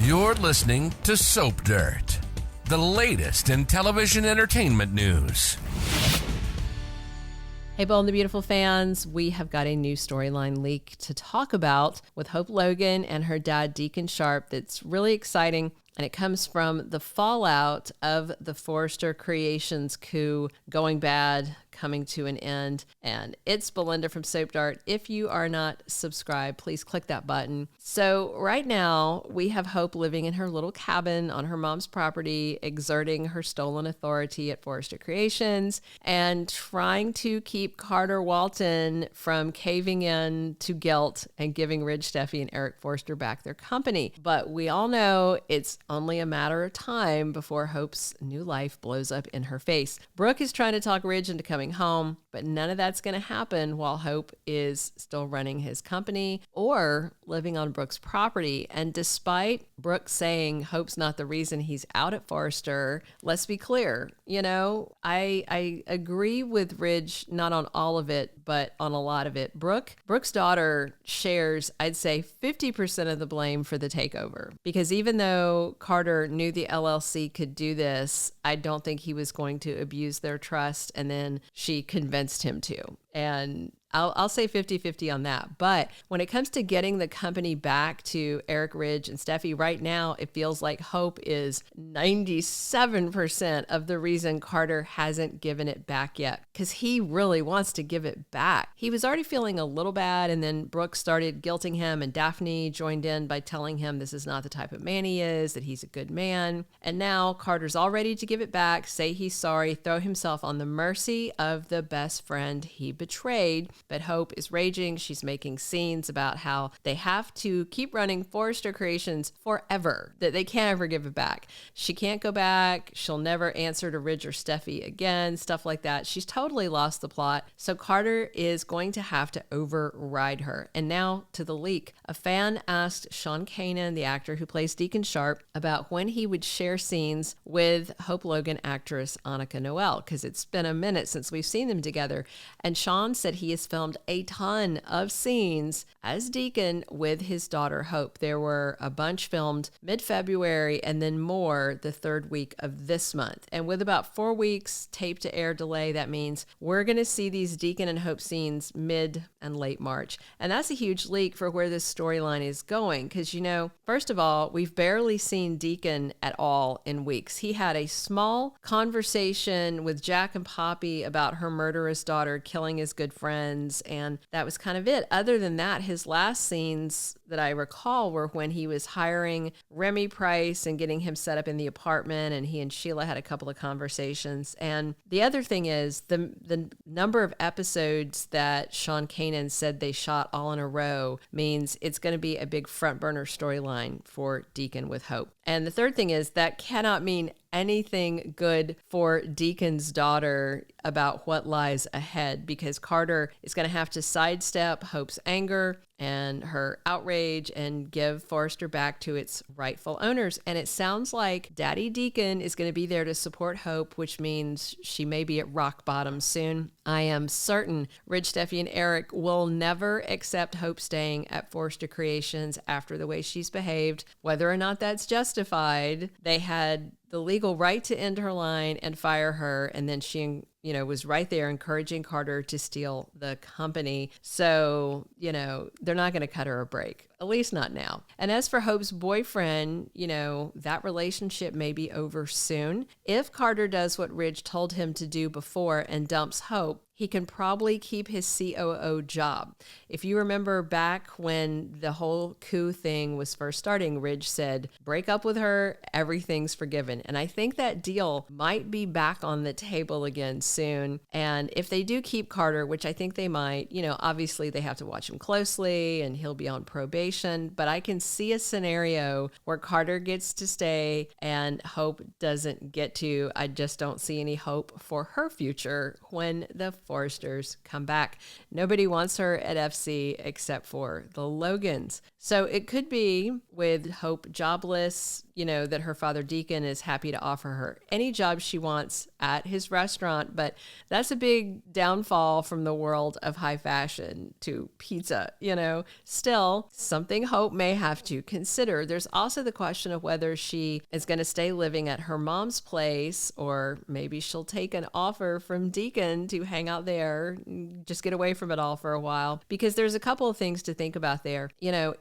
You're listening to Soap Dirt, the latest in television entertainment news. Hey, Bold and the Beautiful fans, we have got a new storyline leak to talk about with Hope Logan and her dad, Deacon Sharpe, that's really exciting. And it comes from the fallout of the Forrester Creations coup going bad, coming to an end. And it's Belinda from Soap Dirt. If you are not subscribed, please click that button. So right now, we have Hope living in her little cabin on her mom's property, exerting her stolen authority at Forrester Creations and trying to keep Carter Walton from caving in to guilt and giving Ridge, Steffy, and Eric Forrester back their company. But we all know it's only a matter of time before Hope's new life blows up in her face. Brooke is trying to talk Ridge into coming home, but none of that's going to happen while Hope is still running his company or living on Brooke's property. And despite Brooke saying Hope's not the reason he's out at Forrester, let's be clear, I agree with Ridge, not on all of it, but on a lot of it. Brooke's daughter shares, I'd say, 50% of the blame for the takeover, because even though Carter knew the LLC could do this, I don't think he was going to abuse their trust, and then she convinced him to. And I'll say 50-50 on that. But when it comes to getting the company back to Eric, Ridge, and Steffy, right now, it feels like Hope is 97% of the reason Carter hasn't given it back yet, because he really wants to give it back. He was already feeling a little bad, and then Brooke started guilting him, and Daphne joined in by telling him this is not the type of man he is, that he's a good man. And now Carter's all ready to give it back, say he's sorry, throw himself on the mercy of the best friend he betrayed. But Hope is raging. She's making scenes about how they have to keep running Forrester Creations forever, that they can't ever give it back. She can't go back. She'll never answer to Ridge or Steffy again, stuff like that. She's totally lost the plot. So Carter is going to have to override her. And now to the leak. A fan asked Sean Kanan, the actor who plays Deacon Sharpe, about when he would share scenes with Hope Logan actress Annika Noelle, because it's been a minute since we've seen them together. And Sean said he has filmed a ton of scenes as Deacon with his daughter Hope. There were a bunch filmed mid-February and then more the third week of this month. And with about 4 weeks tape to air delay, that means we're going to see these Deacon and Hope scenes mid and late March. And that's a huge leak for where this storyline is going, because, first of all, we've barely seen Deacon at all in weeks. He had a small conversation with Jack and Poppy about her murderous daughter killing his good friends, and that was kind of it. Other than that, his last scenes that I recall were when he was hiring Remy Price and getting him set up in the apartment, and he and Sheila had a couple of conversations. And the other thing is the number of episodes that Sean Kanan said they shot all in a row means it's going to be a big front burner storyline for Deacon with Hope. And the third thing is that cannot mean anything good for Deacon's daughter about what lies ahead, because Carter is going to have to sidestep Hope's anger and her outrage and give Forrester back to its rightful owners. And it sounds like Daddy Deacon is going to be there to support Hope, which means she may be at rock bottom soon. I am certain Ridge, Steffy, and Eric will never accept Hope staying at Forrester Creations after the way she's behaved. Whether or not that's justified, they had the legal right to end her line and fire her, and then she was right there encouraging Carter to steal the company. So, they're not going to cut her a break, at least not now. And as for Hope's boyfriend, that relationship may be over soon. If Carter does what Ridge told him to do before and dumps Hope, he can probably keep his COO job. If you remember back when the whole coup thing was first starting, Ridge said, break up with her, everything's forgiven. And I think that deal might be back on the table again soon. And if they do keep Carter, which I think they might, obviously they have to watch him closely and he'll be on probation. But I can see a scenario where Carter gets to stay and Hope doesn't get to. I just don't see any hope for her future when the Forresters come back. Nobody wants her at FC except for the Logans. So it could be with Hope jobless, that her father Deacon is happy to offer her any job she wants at his restaurant, but that's a big downfall from the world of high fashion to pizza, Still, something Hope may have to consider. There's also the question of whether she is going to stay living at her mom's place, or maybe she'll take an offer from Deacon to hang out there, just get away from it all for a while, because there's a couple of things to think about there.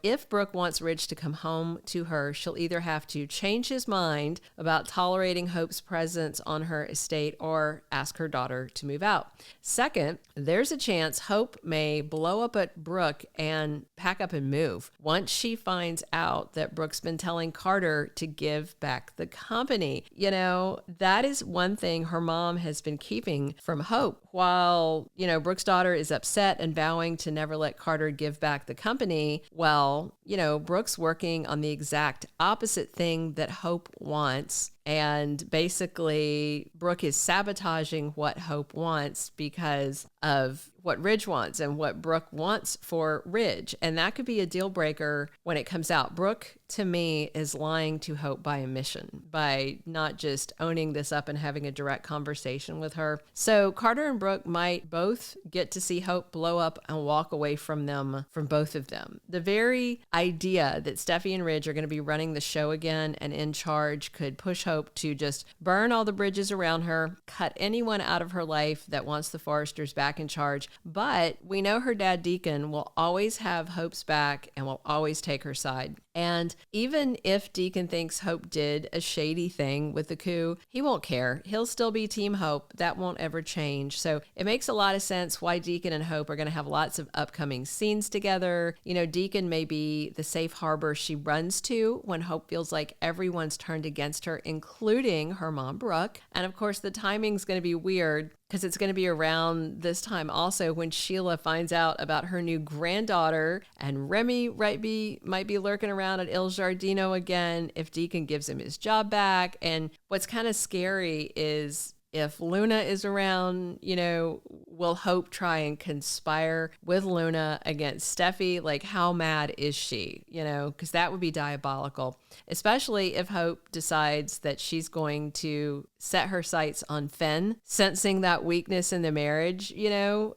If Brooke wants Ridge to come home to her, she'll either have to change his mind about tolerating Hope's presence on her estate or ask her daughter to move out. Second, there's a chance Hope may blow up at Brooke and pack up and move once she finds out that Brooke's been telling Carter to give back the company. That is one thing her mom has been keeping from Hope. While, Brooke's daughter is upset and vowing to never let Carter give back the company, well, Brooke's working on the exact opposite thing that Hope wants. And basically, Brooke is sabotaging what Hope wants because of what Ridge wants and what Brooke wants for Ridge. And that could be a deal breaker when it comes out. Brooke, to me, is lying to Hope by omission, by not just owning this up and having a direct conversation with her. So Carter and Brooke might both get to see Hope blow up and walk away from them, from both of them. The very idea that Steffy and Ridge are going to be running the show again and in charge could push Hope to just burn all the bridges around her, cut anyone out of her life that wants the Forresters back in charge. But we know her dad, Deacon, will always have Hope's back and will always take her side. And even if Deacon thinks Hope did a shady thing with the coup, he won't care. He'll still be Team Hope. That won't ever change. So it makes a lot of sense why Deacon and Hope are going to have lots of upcoming scenes together. Deacon may be the safe harbor she runs to when Hope feels like everyone's turned against her, including her mom, Brooke. And of course, the timing's going to be weird because it's going to be around this time also when Sheila finds out about her new granddaughter, and Remy might be lurking around at Il Giardino again if Deacon gives him his job back. And what's kind of scary is if Luna is around, will Hope try and conspire with Luna against Steffy? Like, how mad is she? Because that would be diabolical, especially if Hope decides that she's going to set her sights on Finn, sensing that weakness in the marriage,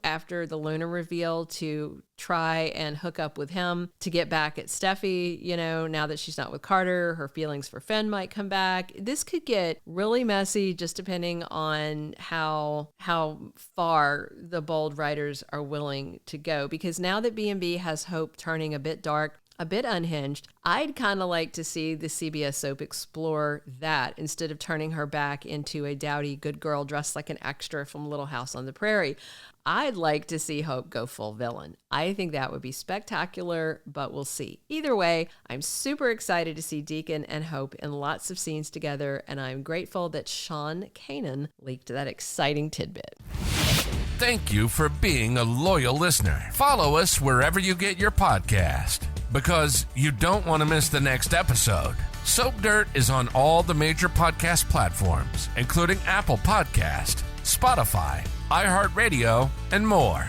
after the Luna reveal, to try and hook up with him to get back at Steffy. Now that she's not with Carter, her feelings for Finn might come back. This could get really messy just depending on how far the bold writers are willing to go. Because now that B&B has Hope turning a bit dark, a bit unhinged, I'd kind of like to see the CBS soap explore that instead of turning her back into a dowdy good girl dressed like an extra from Little House on the Prairie. I'd like to see Hope go full villain. I think that would be spectacular, but we'll see. Either way, I'm super excited to see Deacon and Hope in lots of scenes together, and I'm grateful that Sean Kanan leaked that exciting tidbit. Thank you for being a loyal listener. Follow us wherever you get your podcast, because you don't want to miss the next episode. Soap Dirt is on all the major podcast platforms, including Apple Podcast, Spotify, iHeartRadio, and more.